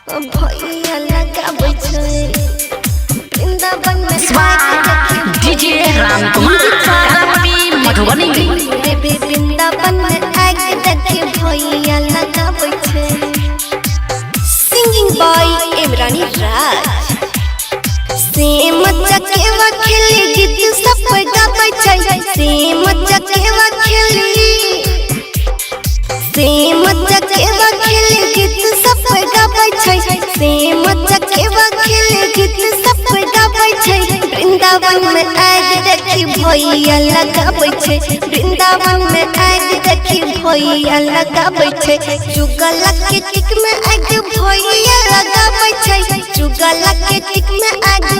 भैया लगाबै छै वृंदावन में डीजे रामकुमार मधुबनी वृंदावन में आके देखे भैया लगाबै छै। सिंगिंग बाय इमरानी राज। सेम चकेवा खेली गीत सब गाबै छै। सेम चकेवा खेली गीत सब गाबै छै। सेम चकेवा खेली गीत सब गाबै छै। वृंदावन में आके देखी भैया लगाबै छै। वृंदावन में आके देखी भैया लगाबै छै। चुगला के टिक में आके भैया लगाबै छै। चुगला के टिक में आके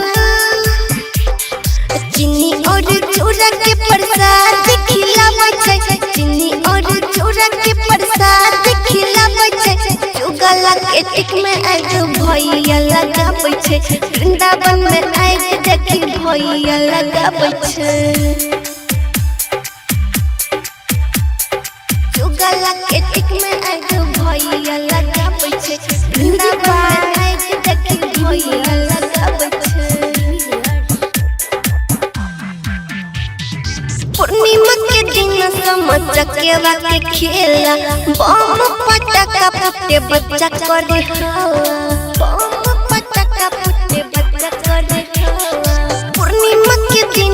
चीनी और चूड़ा के प्रसाद खिलाबै छै। चीनी और चूड़ा के प्रसाद खिलाबै छै। चुगला के टिक में आके भैया लगाबै छै। वृंदावन में आके देखी भैया लगाबै छै। चुगला के टिक में आके भैया लगाबै छै। वृंदावन में आके देखी भैया लगाबै छै। पूर्णिमा के दिन चकेवा के खेला बम पटाखा फूटे बच्चा करे हवा। बम पटाखा फूटे बच्चा करे हवा। पूर्णिमा के दिन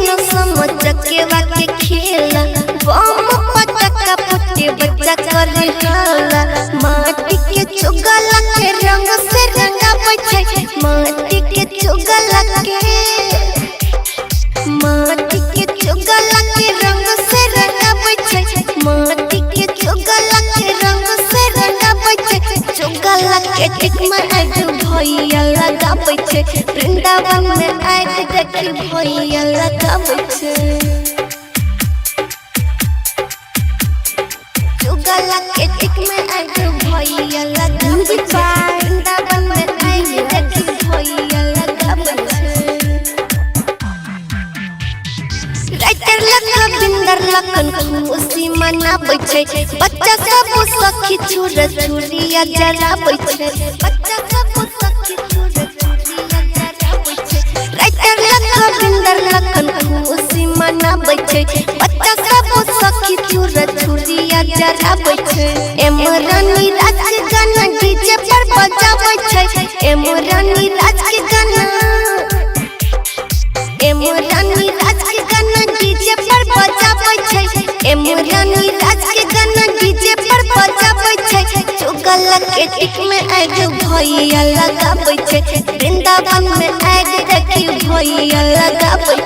चकेवा के खेला बम पटाखा फूटे बच्चा करे हवा। माटी के चुगला के रंग से रंगाबै छै। माटी के चुगला के रंग से रंगाबै छै। माटी के चुगला के रंग से रंगाबै छै। चुगला के टिक में आके भैया लगाबै छै। वृंदावन में आके देखी भैया लगाबै छै। चुगला के टिक में आके भैया लगाबै छै। वृंदावन में आके देखी भैया लगाबै छै। राइटर लखन बिंदर लखन खुशी मनाबै छै। बच्चा सब सखी छुरा छुरिया जराबै छै। बच्चा सब सखी छुरा छुरिया जराबै छै। राइटर लखन बिंदर लखन खुशी मनाबै छै। बच्चा सब सखी छुरा छुरिया जराबै छै। इमरानी राज के गाना डीजे पर बजाबै छै। इमरानी राज के गाना इमरानी राज के गाना डीजे पर बजाबै छै। इमरानी राज के गाना डीजे पर बजाबै छै। चुगला के टिक में आके भैया लगाबै छै। वृंदावन में आके देखी भैया लगाबै